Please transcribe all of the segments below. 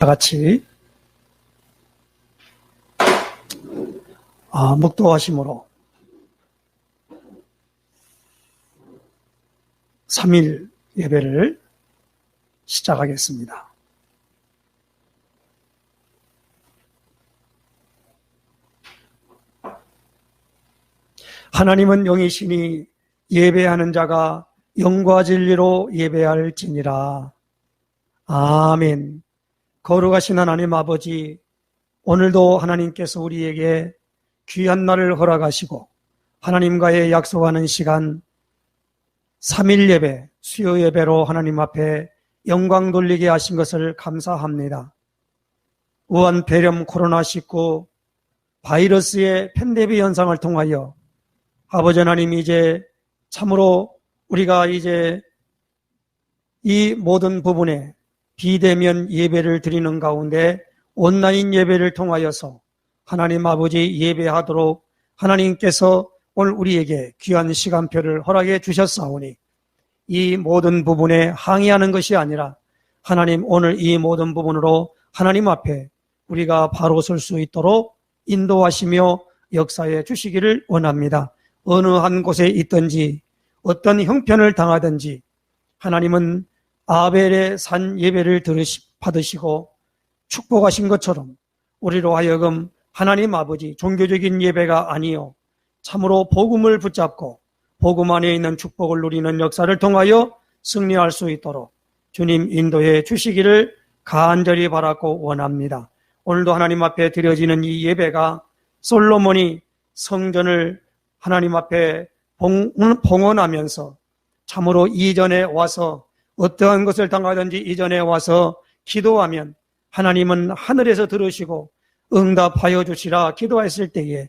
다 같이 묵도하심으로 3일 예배를 시작하겠습니다. 하나님은 영이시니 예배하는 자가 영과 진리로 예배할지니라. 아멘. 거룩하신 하나님 아버지, 오늘도 하나님께서 우리에게 귀한 날을 허락하시고 하나님과의 약속하는 시간 3일 예배, 수요 예배로 하나님 앞에 영광 돌리게 하신 것을 감사합니다. 우한 폐렴 코로나19 바이러스의 팬데믹 현상을 통하여 아버지 하나님, 이제 참으로 우리가 이제 이 모든 부분에 비대면 예배를 드리는 가운데 온라인 예배를 통하여서 하나님 아버지 예배하도록 하나님께서 오늘 우리에게 귀한 시간표를 허락해 주셨사오니 이 모든 부분에 항의하는 것이 아니라 하나님, 오늘 이 모든 부분으로 하나님 앞에 우리가 바로 설 수 있도록 인도하시며 역사해 주시기를 원합니다. 어느 한 곳에 있든지 어떤 형편을 당하든지 하나님은 아벨의 산 예배를 받으시고 축복하신 것처럼 우리로 하여금 하나님 아버지 종교적인 예배가 아니요 참으로 복음을 붙잡고 복음 안에 있는 축복을 누리는 역사를 통하여 승리할 수 있도록 주님 인도해 주시기를 간절히 바라고 원합니다. 오늘도 하나님 앞에 드려지는 이 예배가 솔로몬이 성전을 하나님 앞에 봉헌하면서 참으로 이전에 와서 어떠한 것을 당하든지 이전에 와서 기도하면 하나님은 하늘에서 들으시고 응답하여 주시라 기도했을 때에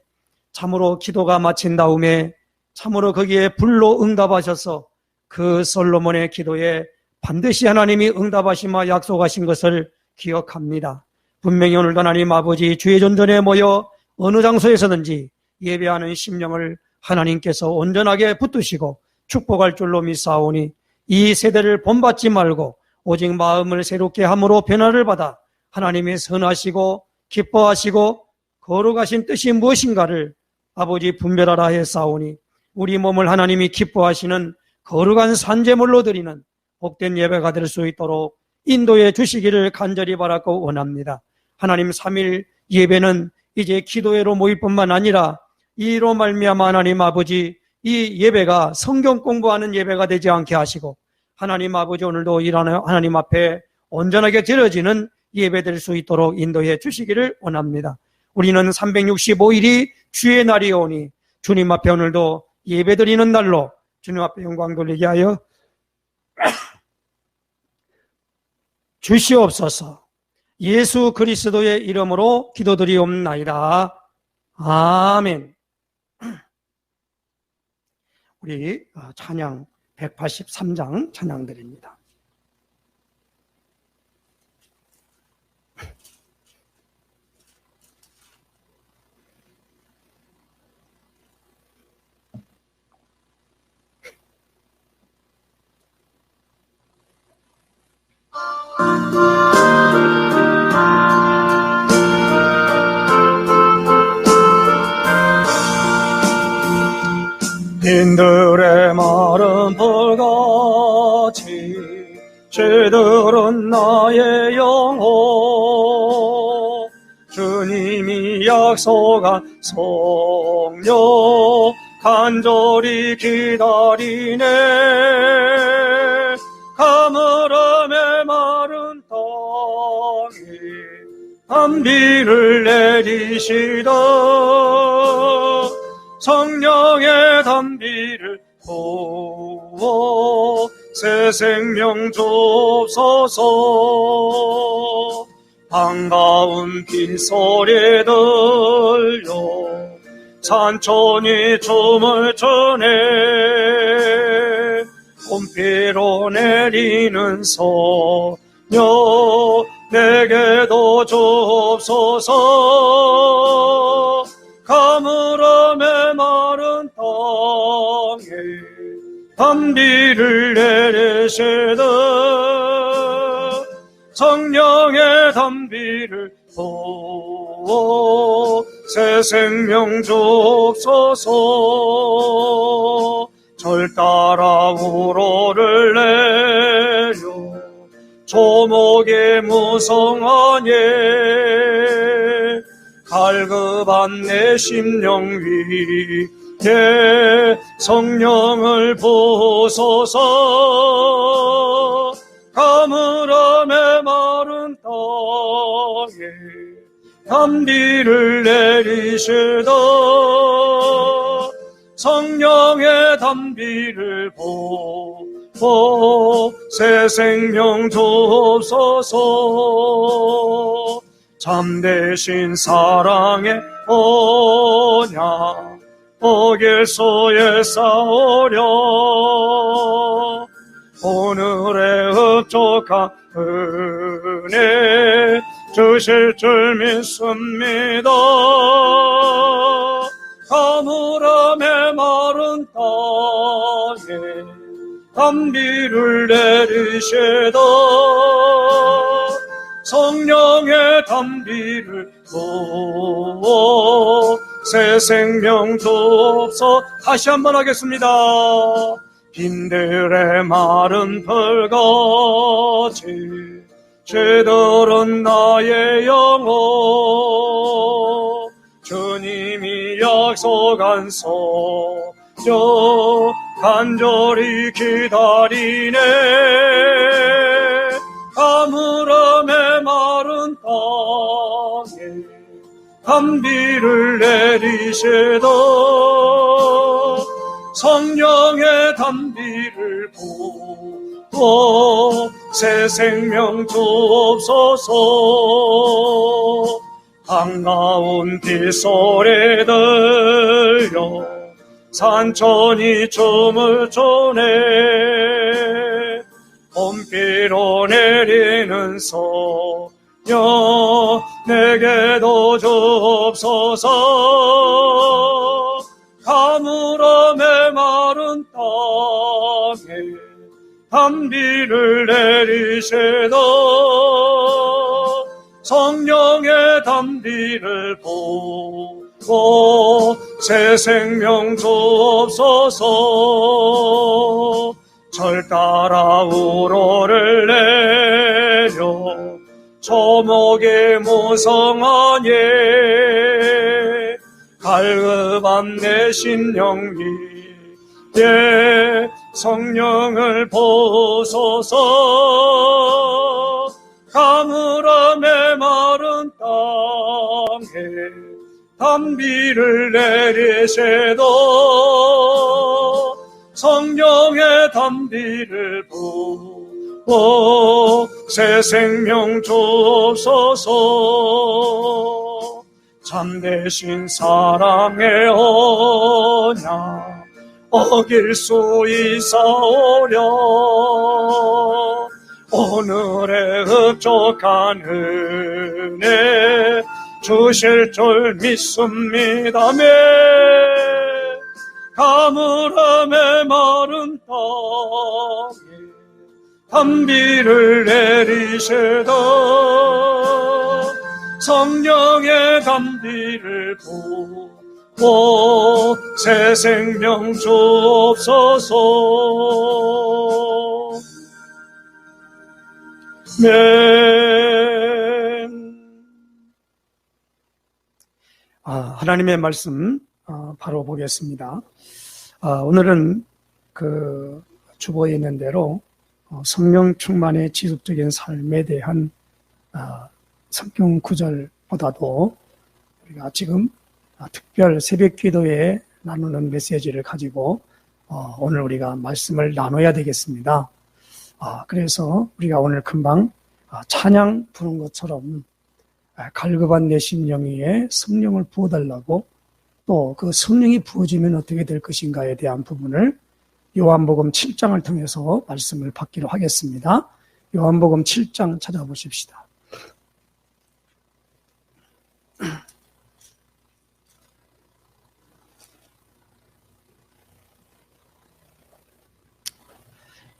참으로 기도가 마친 다음에 참으로 거기에 불로 응답하셔서 그 솔로몬의 기도에 반드시 하나님이 응답하시며 약속하신 것을 기억합니다. 분명히 오늘도 하나님 아버지 주의 전전에 모여 어느 장소에서든지 예배하는 심령을 하나님께서 온전하게 붙드시고 축복할 줄로 믿사오니 이 세대를 본받지 말고 오직 마음을 새롭게 함으로 변화를 받아 하나님의 선하시고 기뻐하시고 거룩하신 뜻이 무엇인가를 아버지 분별하라 했사오니 우리 몸을 하나님이 기뻐하시는 거룩한 산제물로 드리는 복된 예배가 될 수 있도록 인도해 주시기를 간절히 바라고 원합니다. 하나님, 3일 예배는 이제 기도회로 모일 뿐만 아니라 이로 말미암아 하나님 아버지 이 예배가 성경 공부하는 예배가 되지 않게 하시고 하나님 아버지 오늘도 일하는 하나님 앞에 온전하게 드려지는 예배 될 수 있도록 인도해 주시기를 원합니다. 우리는 365일이 주의 날이오니 주님 앞에 오늘도 예배 드리는 날로 주님 앞에 영광 돌리게 하여 주시옵소서. 예수 그리스도의 이름으로 기도드리옵나이다. 아멘. 우리 찬양 183장 찬양 드립니다. 빈들의 마른 불같이 죄들은 나의 영혼 주님이 약속한 성령 간절히 기다리네 가물음의 마른 땅에 단비를 내리시다 성령의 단비를 부어 새 생명 주옵소서 반가운 빗소리 들려 산천이 춤을 추네 봄비로 내리는 소녀 내게도 주옵소서 가물음의 마른 땅에 단비를 내리시듯 성령의 담비를 새 생명 주옵소서. 절 따라 우로를 내려 조목의 무성한 예 갈급한 내 심령 위에 성령을 부소서. 가물함에 마른 땅에 담비를 내리시다. 성령의 담비를 새 생명 주옵소서. 참되신 사랑의 언약 어길소에 쌓으려 오늘의 흡족한 은혜 주실 줄 믿습니다. 가물함에 마른 땅에 담비를 내리시다. 성령의 담비를 새 생명 주옵소서. 다시 한번 하겠습니다. 빈들의 마른 풀같이 죄들은 나의 영혼 주님이 약속한 소녀 간절히 기다리네. 가물함에 마른 땅에 담비를 내리시다. 성령의 담비를 새 생명 주옵소서. 반가운 빗소리 들려 산천이 춤을 춰네. 봄비로 내리는 소녀 내게도 주옵소서. 가물함에 마른 땅에 담비를 내리시다. 성령의 담비를 새 생명 주옵소서. 절 따라 우로를 내려 조목의 무성한 예 갈급한 내 심령 위에 성령을 부소서. 가물함에 마른 땅에 담비를 내리시다. 성령의 담비를 새 생명 주옵소서. 참되신 사랑의 언약 어길 수 있사오려 오늘의 흡족한 은혜 주실 줄 믿습니다며. 가물함에 마른 땅에 담비를 내리시다. 성령의 담비를 새 생명 주옵소서. 하나님의 말씀 바로 보겠습니다. 오늘은 그 주보에 있는 대로 성령 충만의 지속적인 삶에 대한 성경 구절보다도 우리가 지금 특별 새벽 기도에 나누는 메시지를 가지고 오늘 우리가 말씀을 나눠야 되겠습니다. 그래서 우리가 오늘 금방 찬양 부른 것처럼 갈급한 내 심령 위에 성령을 부어달라고, 또 그 성령이 부어지면 어떻게 될 것인가에 대한 부분을 요한복음 7장을 통해서 말씀을 받기로 하겠습니다. 요한복음 7장 찾아보십시다.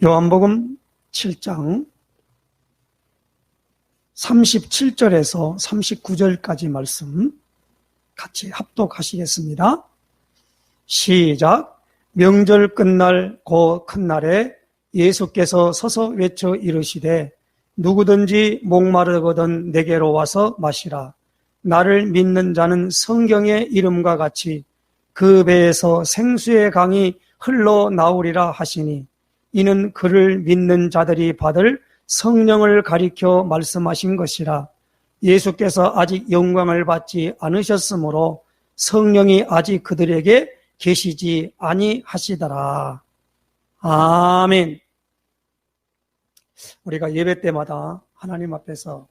요한복음 7장 37절에서 39절까지 말씀 같이 합독하시겠습니다. 시작. 명절 끝날 그 큰 날에 예수께서 서서 외쳐 이르시되 누구든지 목마르거든 내게로 와서 마시라. 나를 믿는 자는 성경의 이름과 같이 그 배에서 생수의 강이 흘러나오리라 하시니 이는 그를 믿는 자들이 받을 성령을 가리켜 말씀하신 것이라. 예수께서 아직 영광을 받지 않으셨으므로 성령이 아직 그들에게 계시지 아니하시더라. 아멘. 우리가 예배 때마다 하나님 앞에서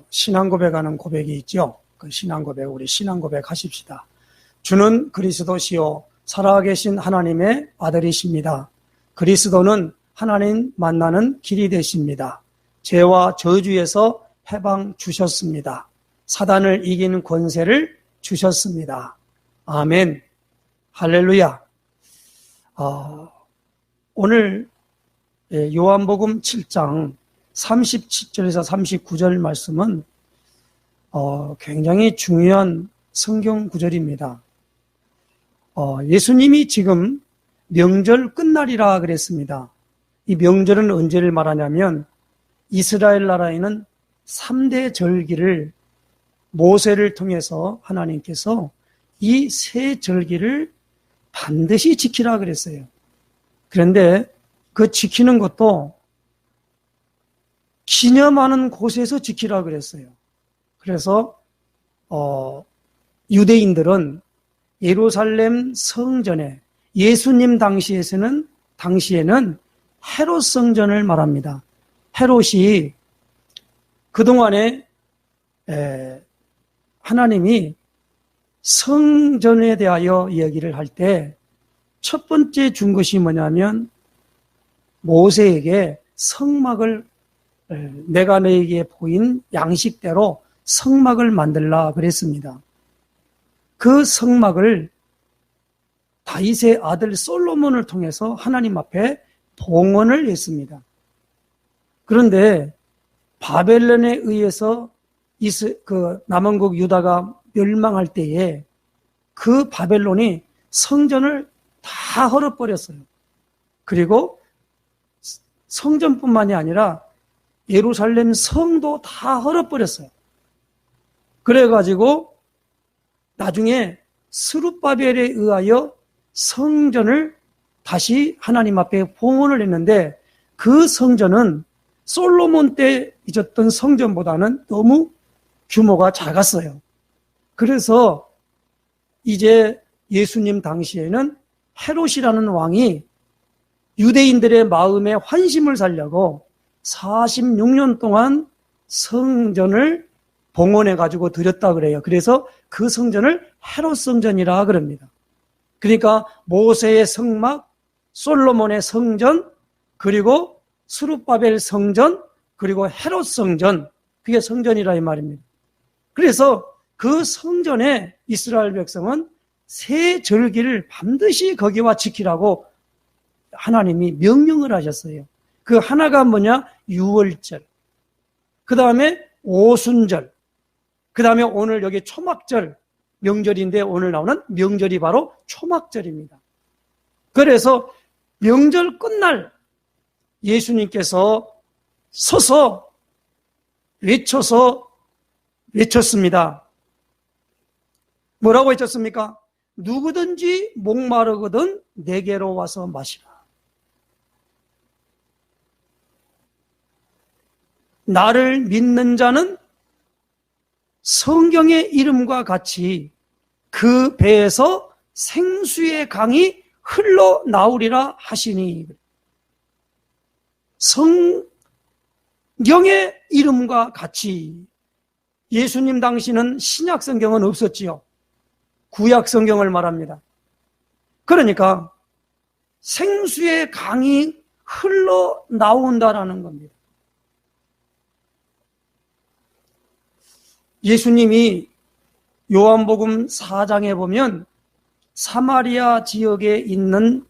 신앙 고백하는 고백이 있죠. 그 신앙 고백, 우리 신앙 고백 하십시다. 주는 그리스도시요 살아계신 하나님의 아들이십니다. 그리스도는 하나님 만나는 길이 되십니다. 죄와 저주에서 해방 주셨습니다. 사단을 이기는 권세를 주셨습니다. 아멘. 할렐루야. 오늘 요한복음 7장 37절에서 39절 말씀은 굉장히 중요한 성경 구절입니다. 예수님이 지금 명절 끝날이라 그랬습니다. 이 명절은 언제를 말하냐면 이스라엘 나라에는 3대 절기를 모세를 통해서 하나님께서 이 세 절기를 반드시 지키라 그랬어요. 그런데 그 지키는 것도 기념하는 곳에서 지키라 그랬어요. 그래서 유대인들은 예루살렘 성전에 예수님 당시에는 헤롯 성전을 말합니다. 헤롯이 그동안에 하나님이 성전에 대하여 이야기를 할 때 첫 번째 준 것이 뭐냐면 모세에게 성막을 내가 너에게 보인 양식대로 성막을 만들라 그랬습니다. 그 성막을 다윗의 아들 솔로몬을 통해서 하나님 앞에 봉헌을 했습니다. 그런데 바벨론에 의해서 남왕국 유다가 멸망할 때에 그 바벨론이 성전을 다 헐어버렸어요. 그리고 성전뿐만이 아니라 예루살렘 성도 다 헐어버렸어요. 그래가지고 나중에 스룹바벨에 의하여 성전을 다시 하나님 앞에 봉헌을 했는데 그 성전은 솔로몬 때 있었던 성전보다는 너무 규모가 작았어요. 그래서 이제 예수님 당시에는 헤롯이라는 왕이 유대인들의 마음에 환심을 살려고 46년 동안 성전을 봉헌해가지고 드렸다 그래요. 그래서 그 성전을 헤롯 성전이라 그럽니다. 그러니까 모세의 성막, 솔로몬의 성전, 그리고 스룹바벨 성전, 그리고 헤롯 성전, 그게 성전이라 이 말입니다. 그래서 그 성전에 이스라엘 백성은 세 절기를 반드시 거기와 지키라고 하나님이 명령을 하셨어요. 그 하나가 뭐냐? 유월절. 그 다음에 오순절. 그 다음에 오늘 여기 초막절 명절인데 오늘 나오는 명절이 바로 초막절입니다. 그래서 명절 끝날 예수님께서 서서 외쳤습니다. 뭐라고 외쳤습니까? 누구든지 목마르거든 내게로 와서 마시라. 나를 믿는 자는 성경의 이름과 같이 그 배에서 생수의 강이 흘러나오리라 하시니. 성경의 이름과 같이. 예수님 당시는 신약 성경은 없었지요. 구약 성경을 말합니다. 그러니까 생수의 강이 흘러나온다라는 겁니다. 예수님이 요한복음 4장에 보면 사마리아 지역에 있는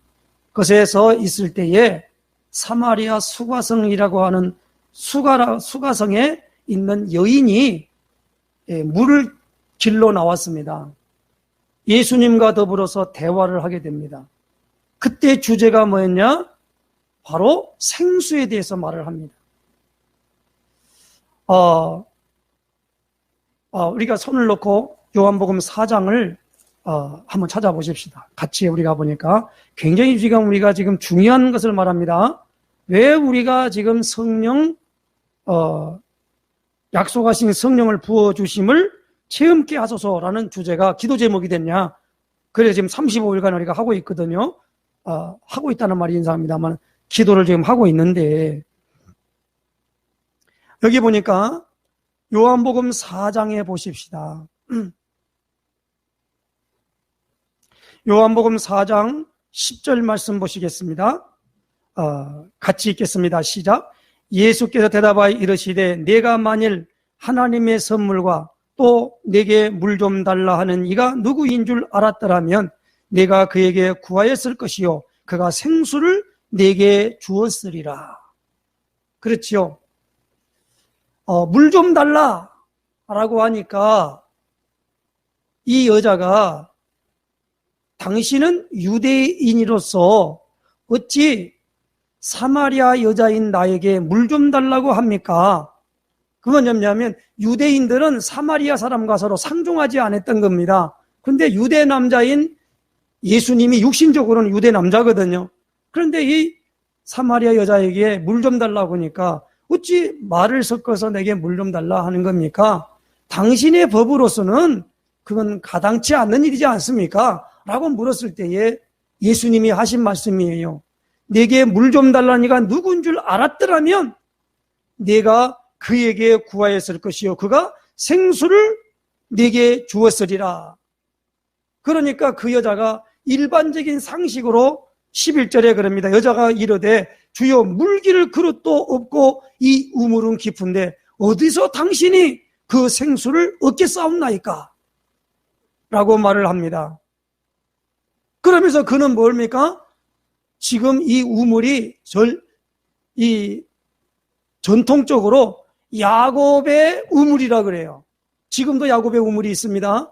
것에서 있을 때에 사마리아 수가성이라고 하는 수가성에 있는 여인이 물을 길러 나왔습니다. 예수님과 더불어서 대화를 하게 됩니다. 그때 주제가 뭐였냐? 바로 생수에 대해서 말을 합니다. 우리가 손을 놓고 요한복음 4장을 한번 찾아보십시다. 같이 우리가 보니까 굉장히 우리가 지금 중요한 것을 말합니다. 왜 우리가 지금 성령, 약속하신 성령을 부어주심을 체험케 하소서라는 주제가 기도 제목이 됐냐? 그래서 지금 35일간 우리가 하고 있거든요. 하고 있다는 말이 인상합니다만 기도를 지금 하고 있는데, 여기 보니까 요한복음 4장에 보십시다. 요한복음 4장 10절 말씀 보시겠습니다. 같이 읽겠습니다. 시작. 예수께서 대답하여 이르시되 내가 만일 하나님의 선물과 또 내게 물 좀 달라 하는 이가 누구인 줄 알았더라면 내가 그에게 구하였을 것이요 그가 생수를 내게 주었으리라. 그렇지요. 물 좀 달라 라고 하니까 이 여자가 당신은 유대인으로서 어찌 사마리아 여자인 나에게 물 좀 달라고 합니까? 그건 뭐냐면 유대인들은 사마리아 사람과 서로 상종하지 않았던 겁니다. 그런데 유대 남자인 예수님이 육신적으로는 유대 남자거든요. 그런데 이 사마리아 여자에게 물 좀 달라고 하니까 어찌 말을 섞어서 내게 물 좀 달라 하는 겁니까? 당신의 법으로서는 그건 가당치 않는 일이지 않습니까? 라고 물었을 때에 예수님이 하신 말씀이에요. 내게 물 좀 달라니가 누군 줄 알았더라면 내가 그에게 구하였을 것이요 그가 생수를 내게 주었으리라. 그러니까 그 여자가 일반적인 상식으로 11절에 그럽니다. 여자가 이르되 주여 물기를 그릇도 없고 이 우물은 깊은데 어디서 당신이 그 생수를 얻겠사옵나이까? 라고 말을 합니다. 그러면서 그는 뭡니까? 지금 이 우물이 전통적으로 야곱의 우물이라 그래요. 지금도 야곱의 우물이 있습니다.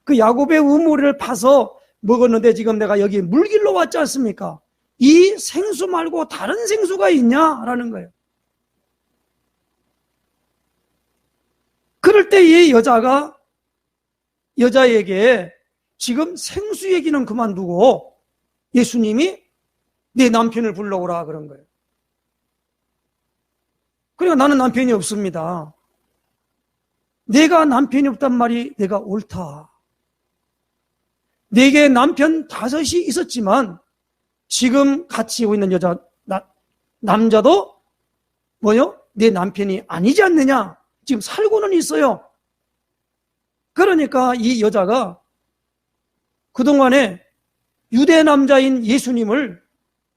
그 야곱의 우물을 파서 먹었는데 지금 내가 여기 물길로 왔지 않습니까? 이 생수 말고 다른 생수가 있냐라는 거예요. 그럴 때 이 여자에게 지금 생수 얘기는 그만두고 예수님이 내 남편을 불러오라 그런 거예요. 그러니까 나는 남편이 없습니다. 내가 남편이 없단 말이 내가 옳다. 내게 남편 5이 있었지만 지금 같이 오고 있는 남자도 내 남편이 아니지 않느냐? 지금 살고는 있어요. 그러니까 이 여자가 그동안에 유대 남자인 예수님을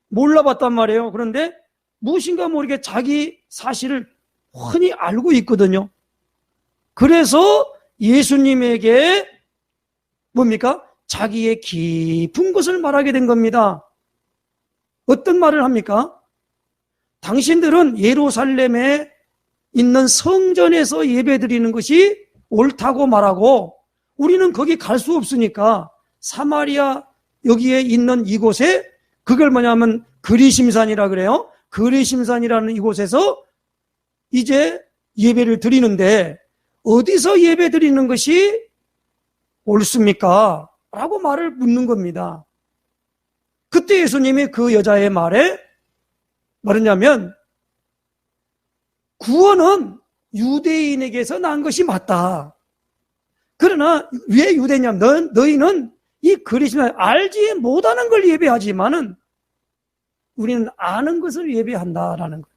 몰라봤단 말이에요. 그런데 무엇인가 모르게 자기 사실을 훤히 알고 있거든요. 그래서 예수님에게 뭡니까? 자기의 깊은 것을 말하게 된 겁니다. 어떤 말을 합니까? 당신들은 예루살렘에 있는 성전에서 예배드리는 것이 옳다고 말하고 우리는 거기 갈 수 없으니까 사마리아 여기에 있는 이곳에 그걸 뭐냐면 그리심산이라 그래요. 그리심산이라는 이곳에서 이제 예배를 드리는데 어디서 예배 드리는 것이 옳습니까? 라고 말을 묻는 겁니다. 그때 예수님이 그 여자의 말에 뭐랬냐면 구원은 유대인에게서 난 것이 맞다. 그러나 왜 유대냐면 너희는 이 그리심을 알지 못하는 걸 예배하지만은 우리는 아는 것을 예배한다라는 거예요.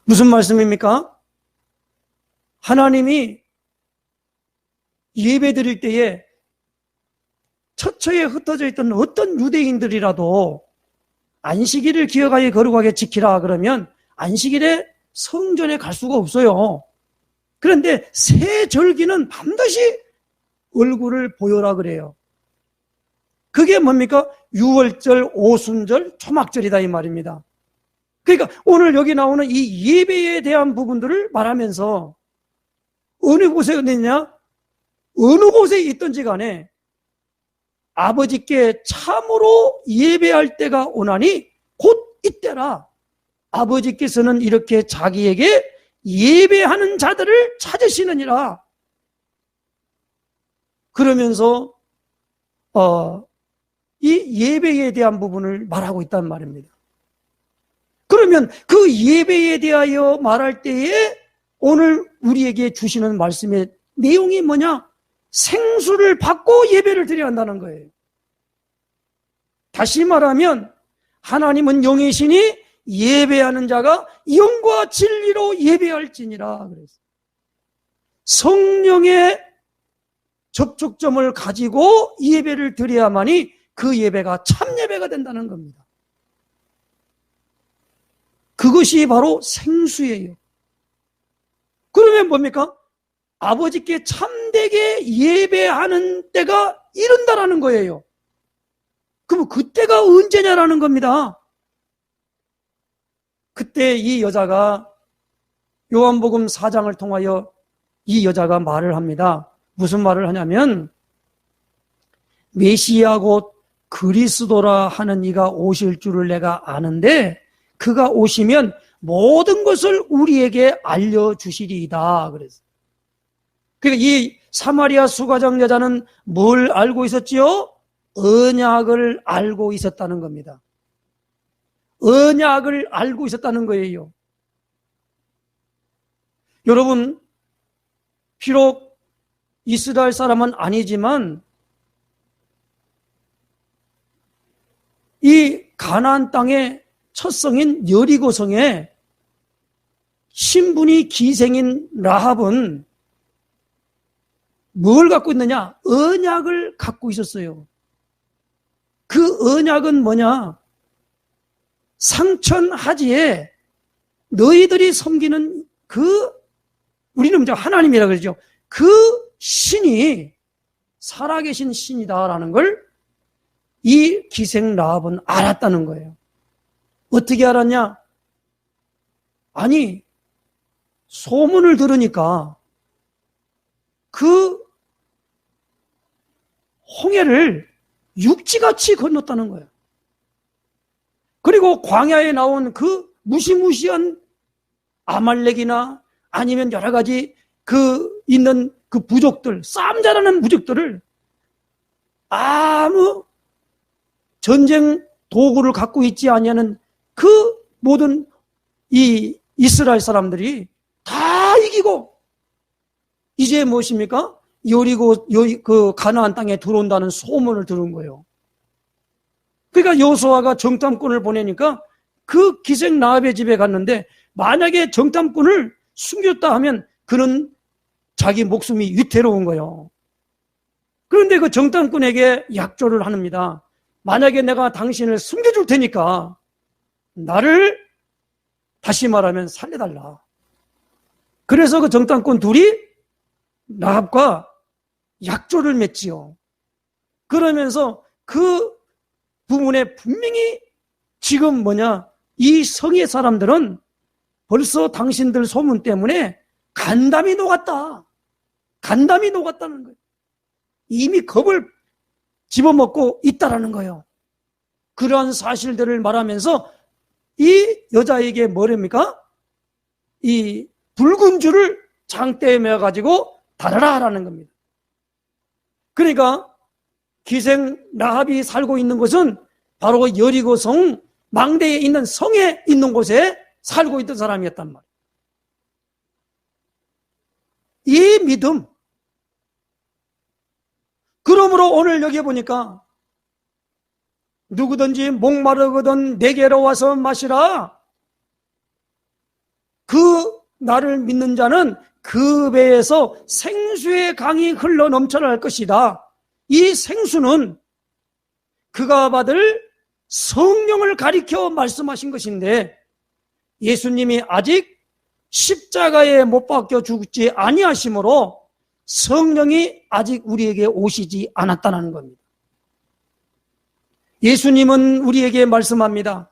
무슨 말씀입니까? 하나님이 예배 드릴 때에 처처에 흩어져 있던 어떤 유대인들이라도 안식일을 기억하여 거룩하게 지키라 그러면 안식일에 성전에 갈 수가 없어요. 그런데 새 절기는 반드시 얼굴을 보여라 그래요. 그게 뭡니까? 유월절, 오순절, 초막절이다 이 말입니다. 그러니까 오늘 여기 나오는 이 예배에 대한 부분들을 말하면서 어느 곳에 있느냐? 어느 곳에 있든지 간에 아버지께 참으로 예배할 때가 오나니 곧 이때라. 아버지께서는 이렇게 자기에게 예배하는 자들을 찾으시느니라. 그러면서 이 예배에 대한 부분을 말하고 있단 말입니다. 그러면 그 예배에 대하여 말할 때에 오늘 우리에게 주시는 말씀의 내용이 뭐냐? 생수를 받고 예배를 드려야 한다는 거예요. 다시 말하면 하나님은 영이시니 예배하는 자가 영과 진리로 예배할지니라 그랬어요. 성령의 접촉점을 가지고 예배를 드려야만이 그 예배가 참 예배가 된다는 겁니다. 그것이 바로 생수예요. 그러면 뭡니까? 아버지께 참되게 예배하는 때가 이른다라는 거예요. 그럼 그때가 언제냐라는 겁니다. 그때 이 여자가 요한복음 4장을 통하여 이 여자가 말을 합니다. 무슨 말을 하냐면 메시아 곧 그리스도라 하는 이가 오실 줄을 내가 아는데 그가 오시면 모든 것을 우리에게 알려주시리이다. 그랬어요. 그러니까 이 사마리아 수가장 여자는 뭘 알고 있었지요? 언약을 알고 있었다는 겁니다. 언약을 알고 있었다는 거예요. 여러분, 비록 이스라엘 사람은 아니지만 이 가나안 땅의 첫 성인 여리고 성에 신분이 기생인 라합은 뭘 갖고 있느냐? 언약을 갖고 있었어요. 그 언약은 뭐냐? 상천하지에 너희들이 섬기는 우리는 이제 하나님이라 그러죠. 그 신이 살아계신 신이다라는 걸 이 기생 라합은 알았다는 거예요. 어떻게 알았냐? 아니, 소문을 들으니까 그 홍해를 육지같이 건넜다는 거예요. 그리고 광야에 나온 그 무시무시한 아말렉이나 아니면 여러 가지 있는 그 부족들, 싸움 잘하는 부족들을 아무 전쟁 도구를 갖고 있지 아니하는 그 모든 이 이스라엘 사람들이 다 이기고 이제 무엇입니까? 여리고 그 가나안 땅에 들어온다는 소문을 들은 거예요. 그러니까 여호수아가 정탐꾼을 보내니까 그 기생 라합의 집에 갔는데 만약에 정탐꾼을 숨겼다 하면 그는 자기 목숨이 위태로운 거예요. 그런데 그 정탐꾼에게 약조를 합니다. 만약에 내가 당신을 숨겨줄 테니까 나를 다시 말하면 살려달라. 그래서 그 정탐꾼 둘이 라합과 약조를 맺지요. 그러면서 그 부분에 분명히 지금 이 성의 사람들은 벌써 당신들 소문 때문에 간담이 녹았다. 간담이 녹았다는 거예요. 이미 겁을 집어먹고 있다라는 거예요. 그러한 사실들을 말하면서 이 여자에게 뭐랍니까? 이 붉은 줄을 장대에 매어가지고 달아라라는 겁니다. 그러니까 기생 라합이 살고 있는 곳은 바로 여리고성 망대에 있는 성에 있는 곳에 살고 있던 사람이었단 말이에요. 이 믿음. 그러므로 오늘 여기 보니까 누구든지 목마르거든 내게로 와서 마시라. 그 나를 믿는 자는 그 배에서 생수의 강이 흘러 넘쳐날 것이다. 이 생수는 그가 받을 성령을 가리켜 말씀하신 것인데 예수님이 아직 십자가에 못 박혀 죽지 아니하심으로 성령이 아직 우리에게 오시지 않았다는 겁니다. 예수님은 우리에게 말씀합니다.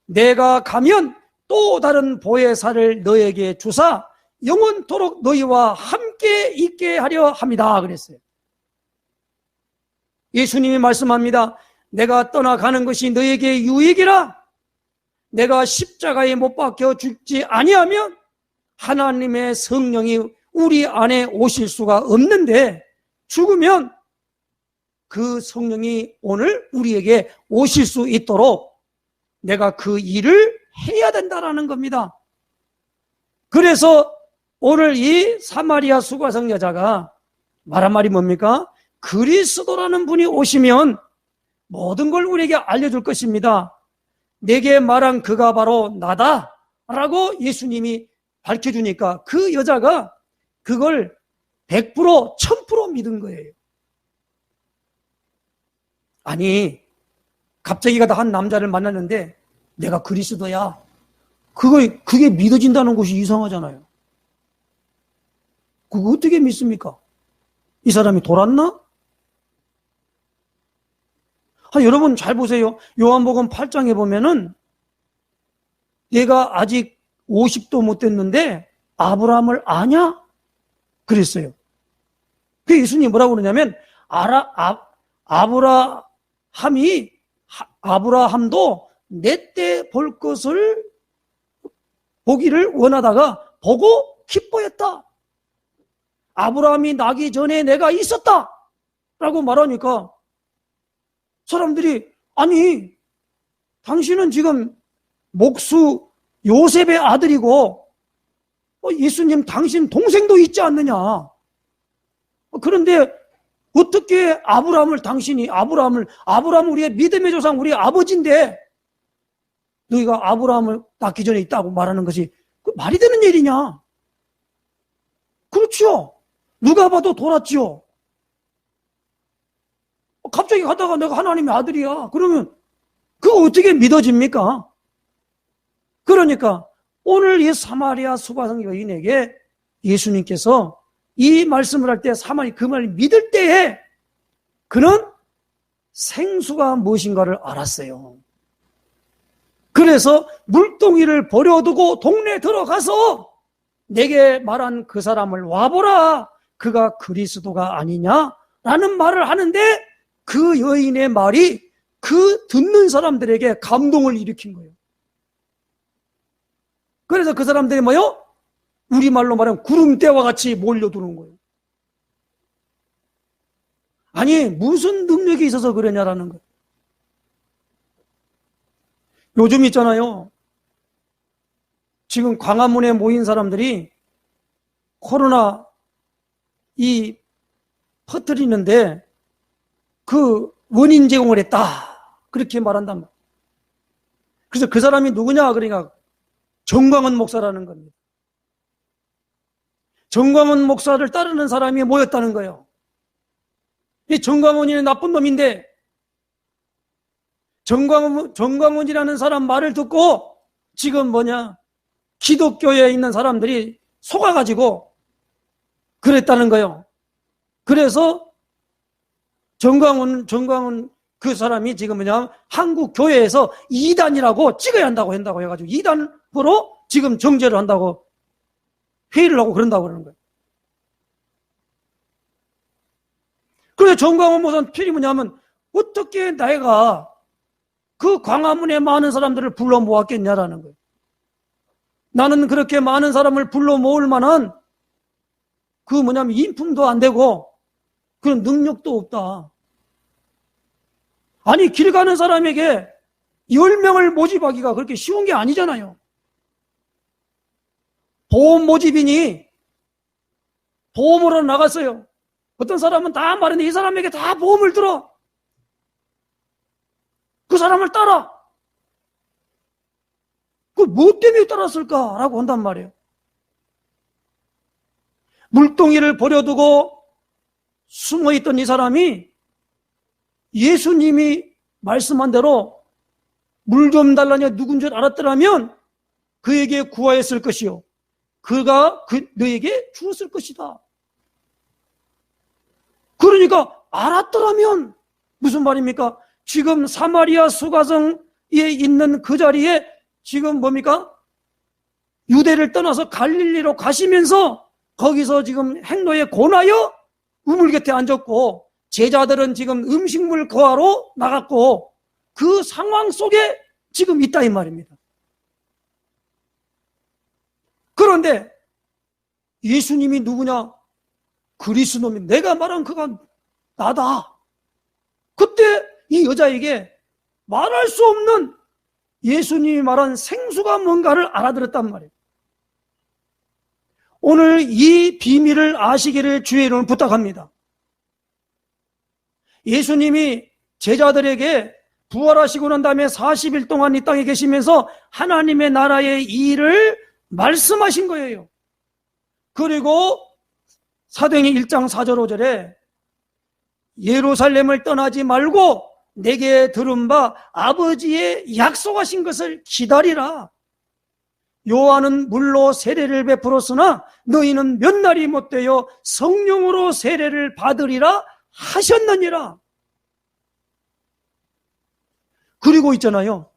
내가 가면 또 다른 보혜사를 너에게 주사 영원토록 너희와 함께 있게 하려 함이다 그랬어요. 예수님이 말씀합니다. 내가 떠나가는 것이 너에게 유익이라. 내가 십자가에 못 박혀 죽지 아니하면 하나님의 성령이 우리 안에 오실 수가 없는데, 죽으면 그 성령이 오늘 우리에게 오실 수 있도록 내가 그 일을 해야 된다라는 겁니다. 그래서 오늘 이 사마리아 수가성 여자가 말한 말이 뭡니까? 그리스도라는 분이 오시면 모든 걸 우리에게 알려줄 것입니다. 내게 말한 그가 바로 나다 라고 예수님이 밝혀주니까 그 여자가 그걸 100%, 1000% 믿은 거예요. 아니, 갑자기 가다 한 남자를 만났는데 내가 그리스도야. 그게 믿어진다는 것이 이상하잖아요. 그거 어떻게 믿습니까? 이 사람이 돌았나? 여러분 잘 보세요. 요한복음 8장에 보면은 얘가 아직 50도 못 됐는데 아브라함을 아냐? 그랬어요. 그 예수님이 뭐라고 그러냐면 아브라함도 내 때 볼 것을 보기를 원하다가 보고 기뻐했다. 아브라함이 나기 전에 내가 있었다 라고 말하니까 사람들이, 아니 당신은 지금 목수 요셉의 아들이고 예수님 당신 동생도 있지 않느냐. 그런데 어떻게 아브라함을 우리의 믿음의 조상, 우리 아버지인데 너희가 아브라함을 낳기 전에 있다고 말하는 것이 말이 되는 일이냐? 그렇죠. 누가 봐도 돌았죠. 갑자기 가다가 내가 하나님의 아들이야. 그러면 그거 어떻게 믿어집니까? 그러니까 오늘 이 사마리아 수가성 여인에게 예수님께서 이 말씀을 할 때 사마리 그 말을 믿을 때에 그는 생수가 무엇인가를 알았어요. 그래서 물동이를 버려두고 동네에 들어가서 내게 말한 그 사람을 와보라. 그가 그리스도가 아니냐라는 말을 하는데 그 여인의 말이 그 듣는 사람들에게 감동을 일으킨 거예요. 그래서 그 사람들이 뭐요? 우리말로 말하면 구름대와 같이 몰려드는 거예요. 아니 무슨 능력이 있어서 그러냐라는 거예요. 요즘 있잖아요. 지금 광화문에 모인 사람들이 코로나 퍼뜨리는데 그 원인 제공을 했다. 그렇게 말한단 말이에요. 그래서 그 사람이 누구냐? 그러니까 정광훈 목사라는 겁니다. 정광훈 목사를 따르는 사람이 모였다는 거예요. 이 정광훈이 나쁜 놈인데 정광훈이라는 사람 말을 듣고 지금 기독교에 있는 사람들이 속아가지고 그랬다는 거예요. 그래서 정광훈 그 사람이 지금 한국 교회에서 이단이라고 찍어야 한다고 해가지고 이단으로 지금 정죄를 한다고 회의를 하고 그런다고 그러는 거예요. 그래서 정광훈 목사는 필이 뭐냐면 어떻게 내가 그 광화문에 많은 사람들을 불러 모았겠냐라는 거예요. 나는 그렇게 많은 사람을 불러 모을 만한 인품도 안 되고 그런 능력도 없다. 아니 길 가는 사람에게 10명을 모집하기가 그렇게 쉬운 게 아니잖아요. 보험 모집인이 보험으로 나갔어요. 어떤 사람은 다 말했는데 이 사람에게 다 보험을 들어. 그 사람을 따라. 그 뭐 때문에 따랐을까라고 한단 말이에요. 물동이를 버려두고 숨어있던 이 사람이 예수님이 말씀한 대로 물 좀 달라냐 누군 줄 알았더라면 그에게 구하였을 것이요 그가 너에게 주었을 것이다. 그러니까 알았더라면 무슨 말입니까? 지금 사마리아 수가성에 있는 그 자리에 지금 뭡니까? 유대를 떠나서 갈릴리로 가시면서 거기서 지금 행로에 고나여 우물 곁에 앉았고, 제자들은 지금 음식물 거하러 나갔고, 그 상황 속에 지금 있다 이 말입니다. 그런데 예수님이 누구냐? 그리스도면 내가 말한 그가 나다. 그때 이 여자에게 말할 수 없는 예수님이 말한 생수가 뭔가를 알아들었단 말이에요. 오늘 이 비밀을 아시기를 주의 이름으로 부탁합니다. 예수님이 제자들에게 부활하시고 난 다음에 40일 동안 이 땅에 계시면서 하나님의 나라의 일을 말씀하신 거예요. 그리고 사도행전 1장 4절 5절에 예루살렘을 떠나지 말고 내게 들은 바 아버지의 약속하신 것을 기다리라. 요한은 물로 세례를 베풀었으나 너희는 몇 날이 못되어 성령으로 세례를 받으리라 하셨느니라. 그리고 있잖아요,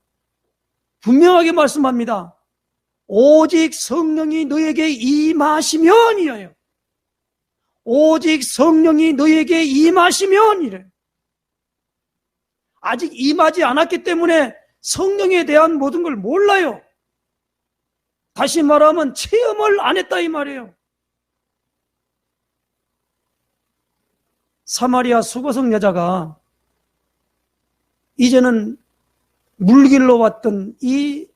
분명하게 말씀합니다. 오직 성령이 너에게 임하시면이에요. 오직 성령이 너에게 임하시면 이래. 아직 임하지 않았기 때문에 성령에 대한 모든 걸 몰라요. 다시 말하면 체험을 안 했다 이 말이에요. 사마리아 수고성 여자가 이제는 물길로 왔던 이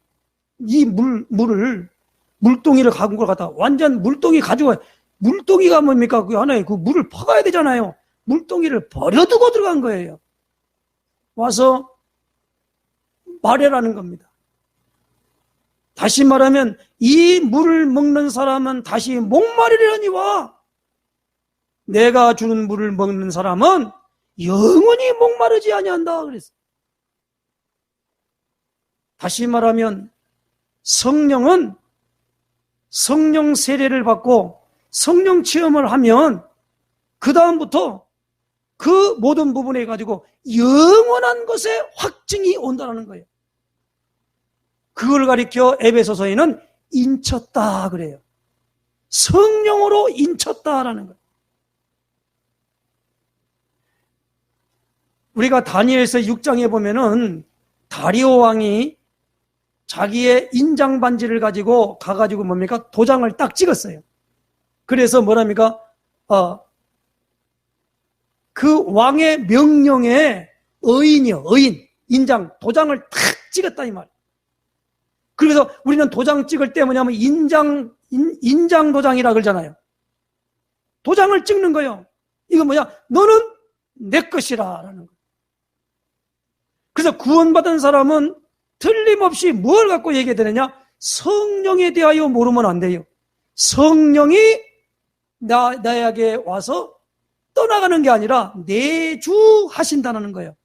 물동이를 갖고 걸 갖다 완전 물동이 가지고, 물동이가 뭡니까? 그 하나에 그 물을 퍼가야 되잖아요. 물동이를 버려두고 들어간 거예요. 와서 말해라는 겁니다. 다시 말하면 이 물을 먹는 사람은 다시 목마르려니와 내가 주는 물을 먹는 사람은 영원히 목마르지 아니한다 그랬어요. 다시 말하면 성령은 성령 세례를 받고 성령 체험을 하면 그 다음부터 그 모든 부분에 가지고 영원한 것에 확증이 온다는 거예요. 그걸 가리켜 에베소서에는 인쳤다 그래요. 성령으로 인쳤다라는 거예요. 우리가 다니엘서 6장에 보면은 다리오 왕이 자기의 인장 반지를 가지고 가가지고 뭡니까? 도장을 딱 찍었어요. 그래서 뭐랍니까? 그 왕의 명령에 의인이요, 의인. 인장, 도장을 탁 찍었다 이 말. 그래서 우리는 도장 찍을 때 뭐냐면 인장 도장이라 그러잖아요. 도장을 찍는 거예요. 이거 뭐냐? 너는 내 것이라 라는 거예요. 그래서 구원받은 사람은 틀림없이 뭘 갖고 얘기해야 되느냐? 성령에 대하여 모르면 안 돼요. 성령이 나에게 와서 떠나가는 게 아니라 내주하신다는 거예요.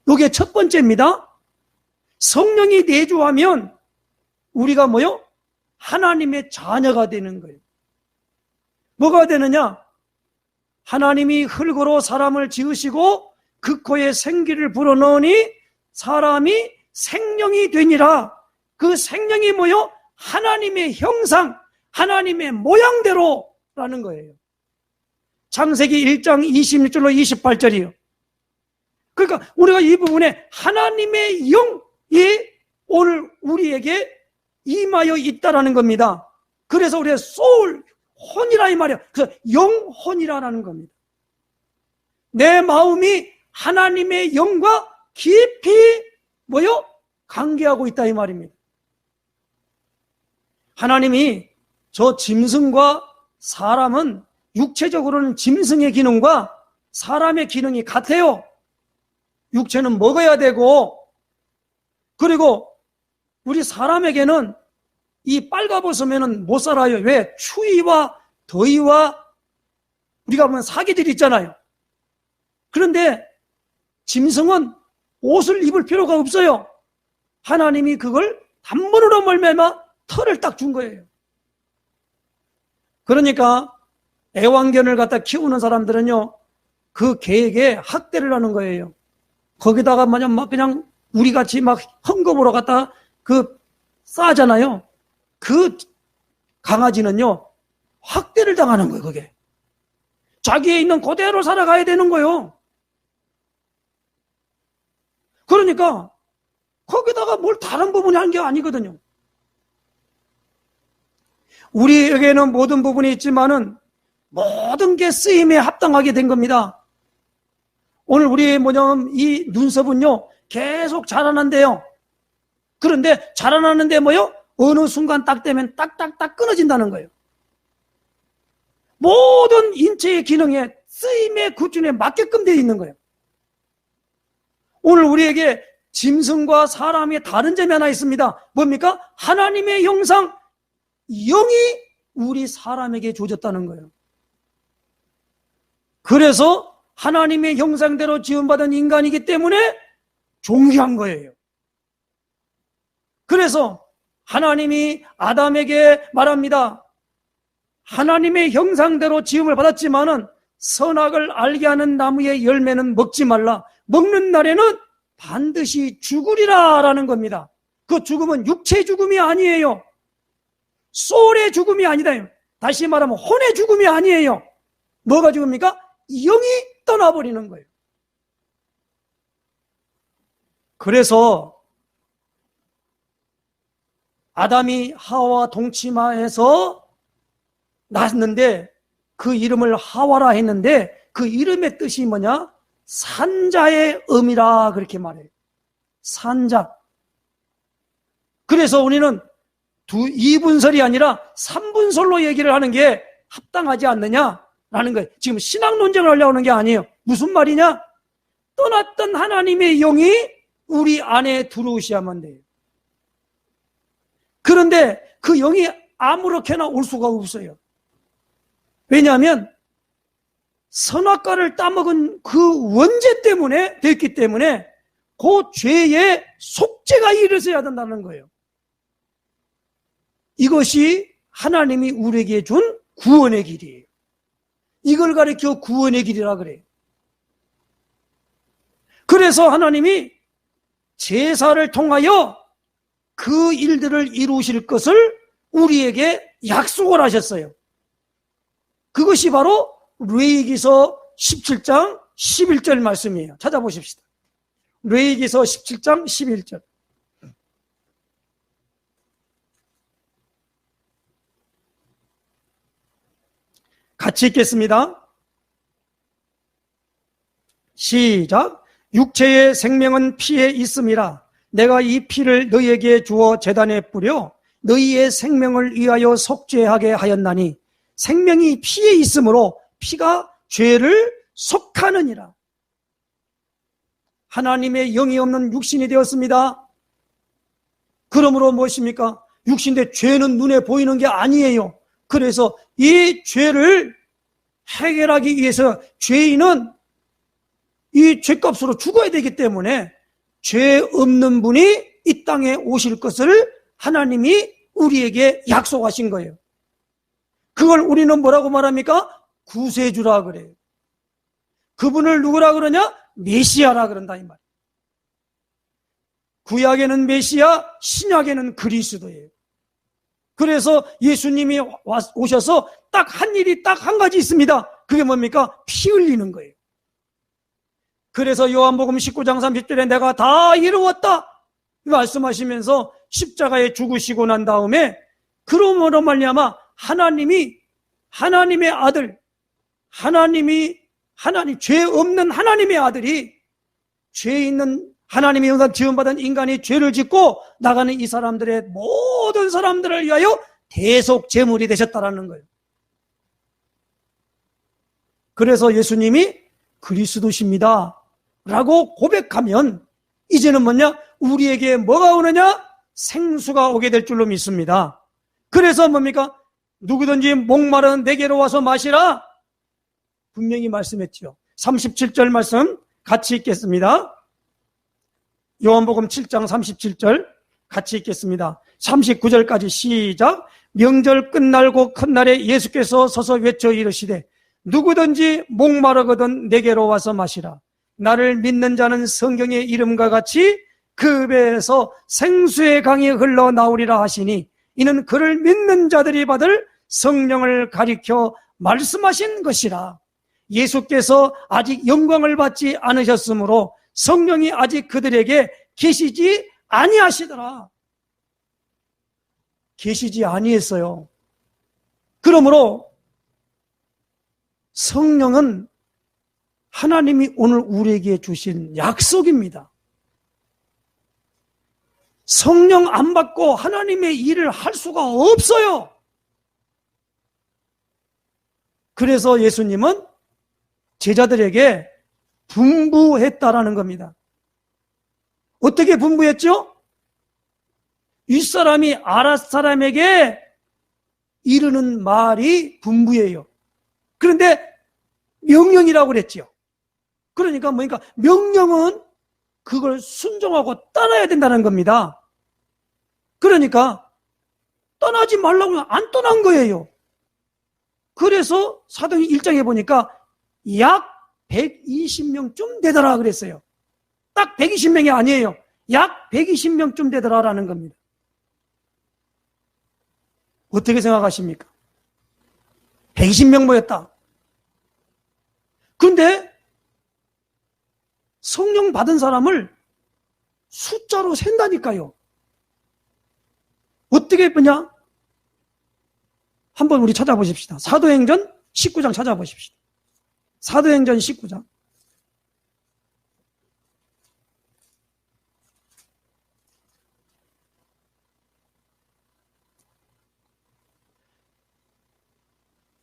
이게 첫 번째입니다. 성령이 내주하면 우리가 뭐요? 하나님의 자녀가 되는 거예요. 뭐가 되느냐? 하나님이 흙으로 사람을 지으시고 그 코에 생기를 불어넣으니 사람이 생명이 되니라. 그 생명이 뭐요? 하나님의 형상, 하나님의 모양대로라는 거예요. 창세기 1장 26절로 28절이요. 그러니까 우리가 이 부분에 하나님의 영이 오늘 우리에게 임하여 있다라는 겁니다. 그래서 우리가 소울, 혼이라 이 말이에요. 그래서 영혼이라는 겁니다. 내 마음이 하나님의 영과 깊이 뭐요? 관계하고 있다 이 말입니다. 하나님이 저 짐승과 사람은 육체적으로는 짐승의 기능과 사람의 기능이 같아요. 육체는 먹어야 되고, 그리고 우리 사람에게는 이 빨가벗으면 못 살아요. 왜? 추위와 더위와 우리가 보면 사계절이 있잖아요. 그런데 짐승은 옷을 입을 필요가 없어요. 하나님이 그걸 단번으로 말미암아 털을 딱 준 거예요. 그러니까 애완견을 갖다 키우는 사람들은요, 그 개에게 학대를 하는 거예요. 거기다가 만약 막 그냥 우리 같이 막 헝겊으로 갖다 그 싸잖아요. 그 강아지는요, 학대를 당하는 거예요, 그게. 자기에 있는 그대로 살아가야 되는 거예요. 그러니까, 거기다가 뭘 다른 부분이 한 게 아니거든요. 우리에게는 모든 부분이 있지만은, 모든 게 쓰임에 합당하게 된 겁니다. 오늘 우리 뭐냐면, 이 눈썹은요, 계속 자라난대요. 그런데 자라나는데 뭐요? 어느 순간 딱 되면 딱딱딱 끊어진다는 거예요. 모든 인체의 기능에 쓰임의 구준에 맞게끔 되어 있는 거예요. 오늘 우리에게 짐승과 사람의 다른 점이 하나 있습니다. 뭡니까? 하나님의 형상, 영이 우리 사람에게 주어졌다는 거예요. 그래서 하나님의 형상대로 지음받은 인간이기 때문에 존귀한 거예요. 그래서 하나님이 아담에게 말합니다. 하나님의 형상대로 지음을 받았지만은 선악을 알게 하는 나무의 열매는 먹지 말라. 먹는 날에는 반드시 죽으리라 라는 겁니다. 그 죽음은 육체 죽음이 아니에요. 소울의 죽음이 아니다. 다시 말하면 혼의 죽음이 아니에요. 뭐가 죽습니까? 영이 떠나버리는 거예요. 그래서 아담이 하와 동치마에서 낳았는데 그 이름을 하와라 했는데 그 이름의 뜻이 뭐냐? 산자의 음이라 그렇게 말해요. 산자. 그래서 우리는 2분설이 아니라 3분설로 얘기를 하는 게 합당하지 않느냐라는 거예요. 지금 신학 논쟁을 하려고 하는 게 아니에요. 무슨 말이냐? 떠났던 하나님의 영이 우리 안에 들어오셔야만 돼요. 그런데 그 영이 아무렇게나 올 수가 없어요. 왜냐하면 선악과를 따먹은 그 원죄 때문에 됐기 때문에 그 죄의 속죄가 일어서야 된다는 거예요. 이것이 하나님이 우리에게 준 구원의 길이에요. 이걸 가리켜 구원의 길이라 그래요. 그래서 하나님이 제사를 통하여 그 일들을 이루실 것을 우리에게 약속을 하셨어요. 그것이 바로 레위기서 17장 11절 말씀이에요. 찾아보십시다. 레위기서 17장 11절. 같이 읽겠습니다. 시작. 육체의 생명은 피에 있음이라. 내가 이 피를 너희에게 주어 제단에 뿌려 너희의 생명을 위하여 속죄하게 하였나니 생명이 피에 있으므로 피가 죄를 속하느니라. 하나님의 영이 없는 육신이 되었습니다. 그러므로 무엇입니까? 육신인데 죄는 눈에 보이는 게 아니에요. 그래서 이 죄를 해결하기 위해서 죄인은 이 죄값으로 죽어야 되기 때문에 죄 없는 분이 이 땅에 오실 것을 하나님이 우리에게 약속하신 거예요. 그걸 우리는 뭐라고 말합니까? 구세주라 그래요. 그분을 누구라 그러냐? 메시아라 그런다 이 말. 구약에는 메시아, 신약에는 그리스도예요. 그래서 예수님이 오셔서 딱 한 일이 딱 한 가지 있습니다. 그게 뭡니까? 피 흘리는 거예요. 그래서 요한복음 19장 30절에 내가 다 이루었다 말씀하시면서 십자가에 죽으시고 난 다음에 그러므로 말미암아 하나님의 아들, 죄 없는 하나님의 아들이 죄 있는 하나님의 영상 지음받은 인간이 죄를 짓고 나가는 이 사람들의 모든 사람들을 위하여 대속 제물이 되셨다라는 거예요. 그래서 예수님이 그리스도십니다 라고 고백하면 이제는 뭐냐? 우리에게 뭐가 오느냐? 생수가 오게 될 줄로 믿습니다. 그래서 뭡니까? 누구든지 목마른 내게로 와서 마시라 분명히 말씀했죠. 37절 말씀 같이 읽겠습니다. 요한복음 7장 37절 같이 읽겠습니다. 39절까지 시작. 명절 끝날고 큰 날에 예수께서 서서 외쳐 이르시되 누구든지 목마르거든 내게로 와서 마시라. 나를 믿는 자는 성경의 이름과 같이 그 배에서 생수의 강이 흘러나오리라 하시니 이는 그를 믿는 자들이 받을 성령을 가리켜 말씀하신 것이라. 예수께서 아직 영광을 받지 않으셨으므로 성령이 아직 그들에게 계시지 아니하시더라. 계시지 아니했어요. 그러므로 성령은 하나님이 오늘 우리에게 주신 약속입니다. 성령 안 받고 하나님의 일을 할 수가 없어요. 그래서 예수님은 제자들에게 분부했다라는 겁니다. 어떻게 분부했죠? 윗사람이 아랫사람에게 이르는 말이 분부예요. 그런데 명령이라고 그랬죠. 그러니까 뭐니까 명령은 그걸 순종하고 따라야 된다는 겁니다. 그러니까 떠나지 말라고 하면 안 떠난 거예요. 그래서 사도행 1장에 보니까 약 120명쯤 되더라 그랬어요. 딱 120명이 아니에요. 약 120명쯤 되더라라는 겁니다. 어떻게 생각하십니까? 120명 모였다. 그런데 성령 받은 사람을 숫자로 센다니까요. 어떻게 보냐? 한번 우리 찾아보십시다. 사도행전 19장 찾아보십시다. 사도행전 19장.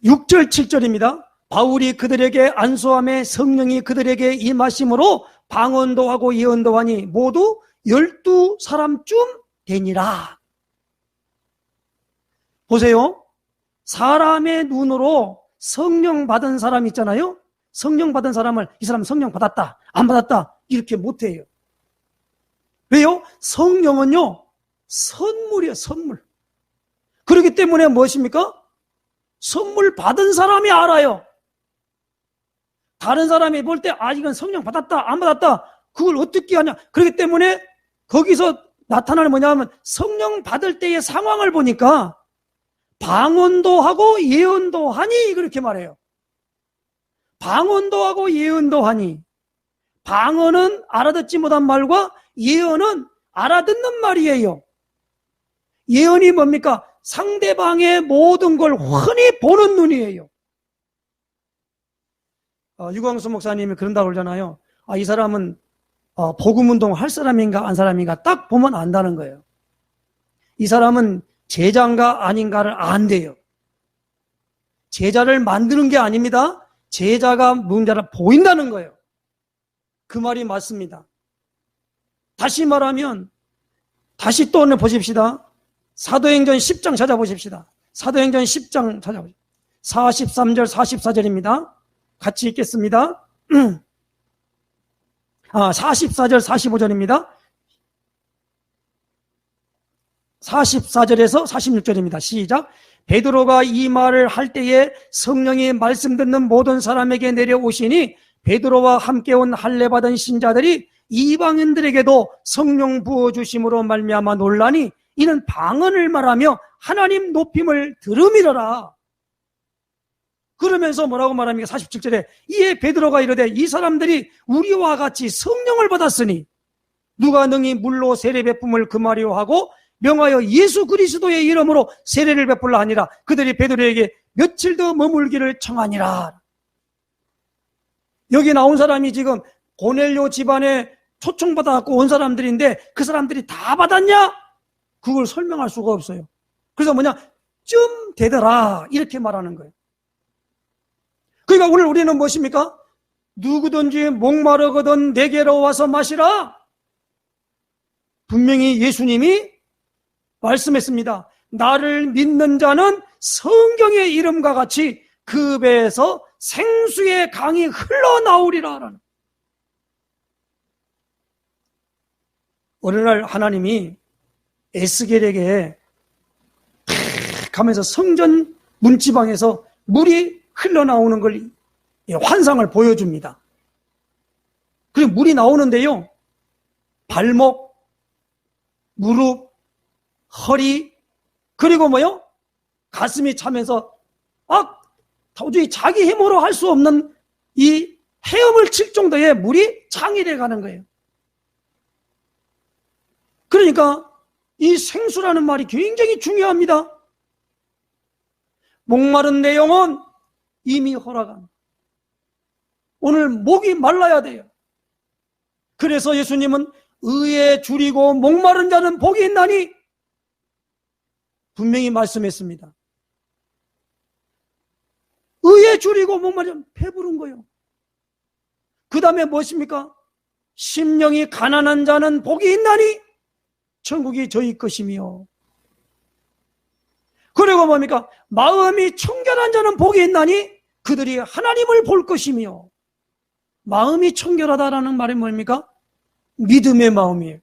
(6절) (7절입니다) 바울이 그들에게 안수함에 성령이 그들에게 임하심으로 방언도 하고 예언도 하니 모두 12사람쯤 되니라. 보세요. 사람의 눈으로 성령 받은 사람 있잖아요. 성령 받은 사람을 이 사람 성령 받았다, 안 받았다 이렇게 못해요. 왜요? 성령은요 선물이에요. 선물. 그렇기 때문에 무엇입니까? 선물 받은 사람이 알아요. 다른 사람이 볼 때 이건 성령 받았다 안 받았다 그걸 어떻게 하냐. 그렇기 때문에 거기서 나타나는 뭐냐면 성령 받을 때의 상황을 보니까 방언도 하고 예언도 하니 그렇게 말해요. 방언도 하고 예언도 하니. 방언은 알아듣지 못한 말과 예언은 알아듣는 말이에요. 예언이 뭡니까? 상대방의 모든 걸 흔히 보는 눈이에요. 유광수 목사님이 그런다고 그러잖아요. 이 사람은 복음운동 할 사람인가 안 사람인가 딱 보면 안다는 거예요. 이 사람은 제자인가 아닌가를 안돼요. 제자를 만드는 게 아닙니다. 제자가 뭔가를 보인다는 거예요. 그 말이 맞습니다. 다시 말하면 다시 또 오늘 보십시다. 사도행전 10장 찾아보십시다. 사도행전 10장 찾아보십시다. 43절 44절입니다. 같이 읽겠습니다. 44절 45절입니다. 44절에서 46절입니다. 시작. 베드로가 이 말을 할 때에 성령이 말씀 듣는 모든 사람에게 내려오시니 베드로와 함께 온 할례받은 신자들이 이방인들에게도 성령 부어주심으로 말미암아 놀라니 이는 방언을 말하며 하나님 높임을 들음이러라. 그러면서 뭐라고 말합니까? 47절에 이에 베드로가 이르되 이 사람들이 우리와 같이 성령을 받았으니 누가 능히 물로 세례 베품을 금하려 하고 명하여 예수 그리스도의 이름으로 세례를 베풀라 하니라. 그들이 베드로에게 며칠 더 머물기를 청하니라. 여기 나온 사람이 지금 고넬료 집안에 초청받아갖고 온 사람들인데 그 사람들이 다 받았냐? 그걸 설명할 수가 없어요. 그래서 뭐냐? 좀 되더라 이렇게 말하는 거예요. 그러니까 오늘 우리는 무엇입니까? 누구든지 목마르거든 내게로 와서 마시라. 분명히 예수님이 말씀했습니다. 나를 믿는 자는 성경의 이름과 같이 그 배에서 생수의 강이 흘러나오리라. 어느 날 하나님이 에스겔에게 가면서 성전 문지방에서 물이 흘러나오는 걸 환상을 보여줍니다. 그리고 물이 나오는데요. 발목, 무릎, 허리, 그리고 뭐요? 가슴이 차면서 도저히 자기 힘으로 할 수 없는 이 헤엄을 칠 정도의 물이 창이 가는 거예요. 그러니까 이 생수라는 말이 굉장히 중요합니다. 목마른 내 영혼 이미 허락한. 오늘 목이 말라야 돼요. 그래서 예수님은 의에 줄이고 목마른 자는 복이 있나니 분명히 말씀했습니다. 의에 줄이고 목마른 자는 배부른 거예요. 그 다음에 무엇입니까? 심령이 가난한 자는 복이 있나니 천국이 저희 것이며, 그리고 뭡니까? 마음이 청결한 자는 복이 있나니 그들이 하나님을 볼 것이며. 마음이 청결하다라는 말이 뭡니까? 믿음의 마음이에요.